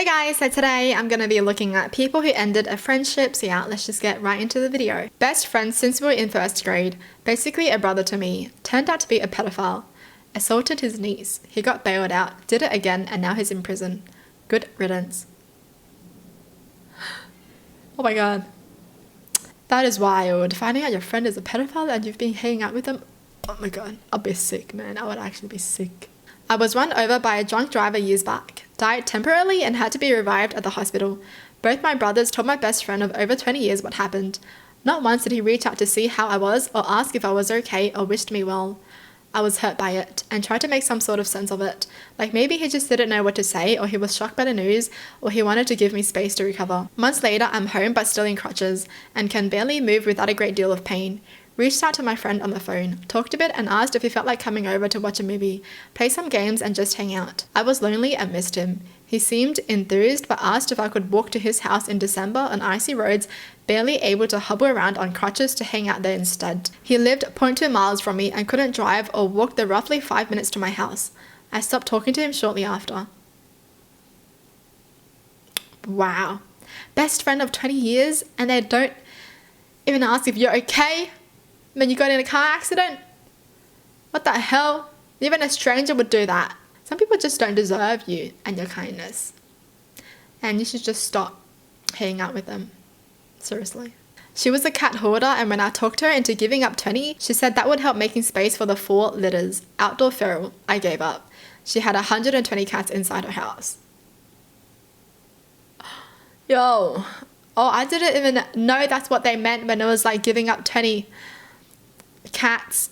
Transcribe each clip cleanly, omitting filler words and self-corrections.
Hey guys, so today I'm going to be looking at people who ended a friendship. So yeah, let's just get right into the video. Best friend since we were in first grade, basically a brother to me, turned out to be a pedophile. Assaulted his niece, he got bailed out, did it again, and now he's in prison. Good riddance. Oh my god. That is wild. Finding out your friend is a pedophile and you've been hanging out with them. Oh my god, I'll be sick, man. I would actually be sick. I was run over by a drunk driver years back, died temporarily and had to be revived at the hospital. Both my brothers told my best friend of over 20 years what happened. Not once did he reach out to see how I was or ask if I was okay or wished me well. I was hurt by it and tried to make some sort of sense of it. Like maybe he just didn't know what to say, or he was shocked by the news, or he wanted to give me space to recover. Months later, I'm home but still in crutches and can barely move without a great deal of pain. Reached out to my friend on the phone, talked a bit and asked if he felt like coming over to watch a movie, play some games and just hang out. I was lonely and missed him. He seemed enthused but asked if I could walk to his house in December on icy roads, barely able to hobble around on crutches to hang out there instead. He lived 0.2 miles from me and couldn't drive or walk the roughly 5 minutes to my house. I stopped talking to him shortly after. Wow. Best friend of 20 years and they don't even ask if you're okay? When you got in a car accident? What the hell? Even a stranger would do that. Some people just don't deserve you and your kindness. And you should just stop hanging out with them. Seriously. She was a cat hoarder, and when I talked her into giving up 20, she said that would help making space for the 4 litters. Outdoor feral. I gave up. She had 120 cats inside her house. Yo. Oh, I didn't even know that's what they meant when it was like giving up 20 cats.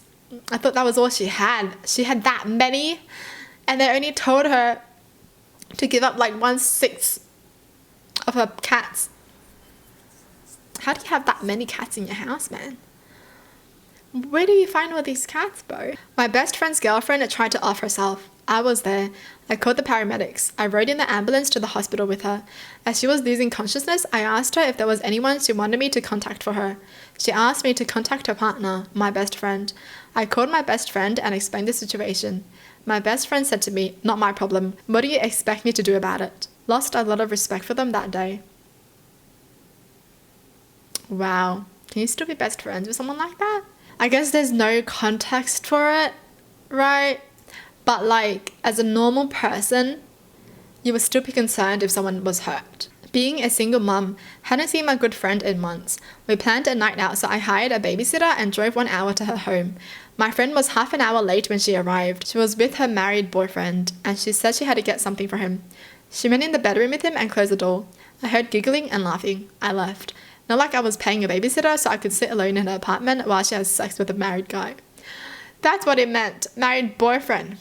I thought that was all she had. She had that many, and they only told her to give up like 1/6 of her cats. How do you have that many cats in your house, man? Where do you find all these cats, bro? My best friend's girlfriend tried to off herself. I was there. I called the paramedics. I rode in the ambulance to the hospital with her. As she was losing consciousness, I asked her if there was anyone she wanted me to contact for her. She asked me to contact her partner, my best friend. I called my best friend and explained the situation. My best friend said to me, "Not my problem. What do you expect me to do about it?" Lost a lot of respect for them that day. Wow. Can you still be best friends with someone like that? I guess there's no context for it, right? But like, as a normal person, you would still be concerned if someone was hurt. Being a single mum, hadn't seen my good friend in months. We planned a night out, so I hired a babysitter and drove 1 hour to her home. My friend was half an hour late when she arrived. She was with her married boyfriend, and she said she had to get something for him. She went in the bedroom with him and closed the door. I heard giggling and laughing. I left. Not like I was paying a babysitter so I could sit alone in her apartment while she has sex with a married guy. That's what it meant. Married boyfriend.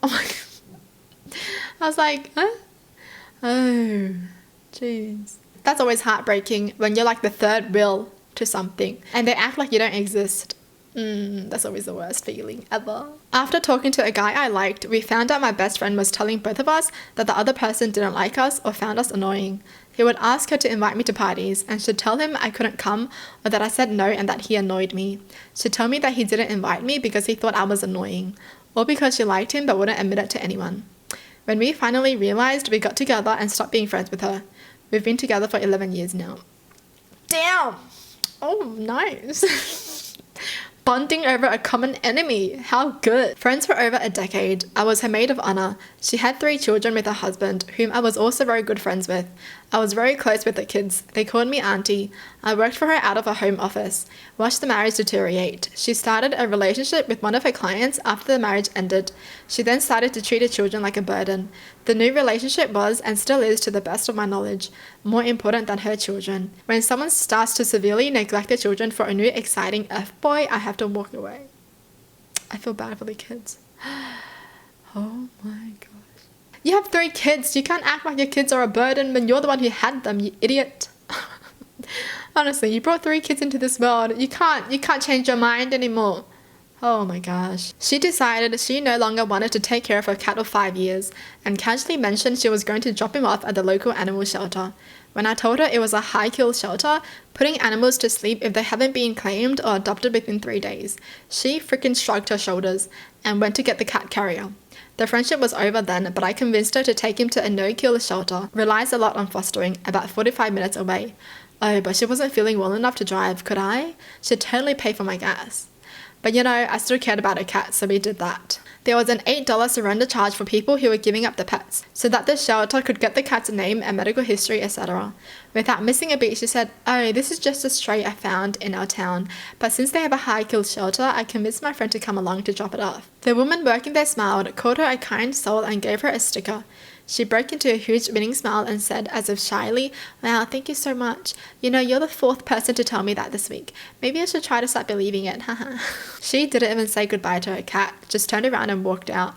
Oh my god. I was like, huh? Oh, jeez. That's always heartbreaking when you're like the third wheel to something and they act like you don't exist. That's always the worst feeling ever. After talking to a guy I liked, we found out my best friend was telling both of us that the other person didn't like us or found us annoying. He would ask her to invite me to parties and she'd tell him I couldn't come or that I said no and that he annoyed me. She'd tell me that he didn't invite me because he thought I was annoying, or because she liked him but wouldn't admit it to anyone. When we finally realized, we got together and stopped being friends with her. We've been together for 11 years now. Damn! Oh, nice. Bonding over a common enemy. How good. Friends for over a decade. I was her maid of honor. She had 3 children with her husband, whom I was also very good friends with. I was very close with the kids. They called me auntie. I worked for her out of her home office. Watched the marriage deteriorate. She started a relationship with one of her clients after the marriage ended. She then started to treat her children like a burden. The new relationship was, and still is to the best of my knowledge, more important than her children. When someone starts to severely neglect their children for a new exciting F-boy, I have to walk away. I feel bad for the kids. Oh my gosh. You have 3 kids. You can't act like your kids are a burden when you're the one who had them, you idiot. Honestly, you brought 3 kids into this world. You can't change your mind anymore. Oh my gosh. She decided she no longer wanted to take care of her cat of 5 years and casually mentioned she was going to drop him off at the local animal shelter. When I told her it was a highkill shelter, putting animals to sleep if they haven't been claimed or adopted within 3 days, she freaking shrugged her shoulders and went to get the cat carrier. The friendship was over then, but I convinced her to take him to a no-kill shelter. Relies a lot on fostering, about 45 minutes away. Oh, but she wasn't feeling well enough to drive, could I? She'd totally pay for my gas. But you know, I still cared about her cat, so we did that. There was an $8 surrender charge for people who were giving up the pets, so that the shelter could get the cat's name and medical history, etc. Without missing a beat, she said, oh, this is just a stray I found in our town, but since they have a high-kill shelter, I convinced my friend to come along to drop it off. The woman working there smiled, called her a kind soul, and gave her a sticker. She broke into a huge winning smile and said, as if shyly, wow, thank you so much. You know, you're the 4th person to tell me that this week. Maybe I should try to start believing it, haha. She didn't even say goodbye to her cat, just turned around and walked out.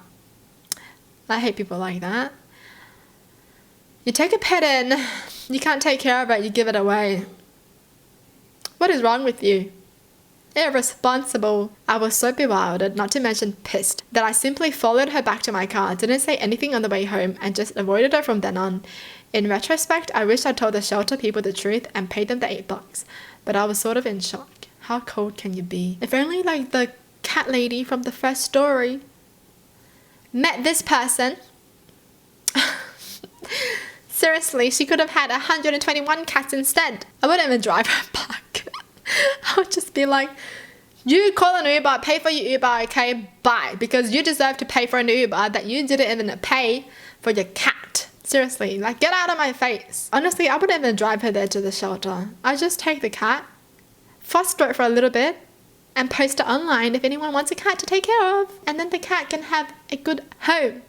I hate people like that. You take a pet in, you can't take care of it, you give it away. What is wrong with you? Irresponsible. I was so bewildered, not to mention pissed, that I simply followed her back to my car, didn't say anything on the way home, and just avoided her from then on. In retrospect, I wish I'd told the shelter people the truth and paid them the $8, but I was sort of in shock. How cold can you be? If only like the cat lady from the first story met this person. Seriously, she could have had 121 cats instead. I wouldn't even drive her back. I would just be like, you call an Uber, pay for your Uber, okay, bye. Because you deserve to pay for an Uber that you didn't even pay for your cat. Seriously, like, get out of my face. Honestly, I wouldn't even drive her there to the shelter. I'd just take the cat, foster it for a little bit, and post it online if anyone wants a cat to take care of. And then the cat can have a good home,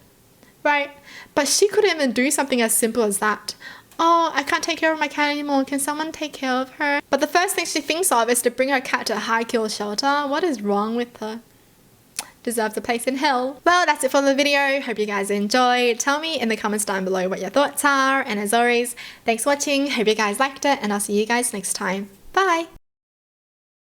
right? But she couldn't even do something as simple as that. Oh, I can't take care of my cat anymore. Can someone take care of her? But the first thing she thinks of is to bring her cat to a high-kill shelter. What is wrong with her? Deserves a place in hell. Well, that's it for the video. Hope you guys enjoyed. Tell me in the comments down below what your thoughts are. And as always, thanks for watching. Hope you guys liked it. And I'll see you guys next time. Bye!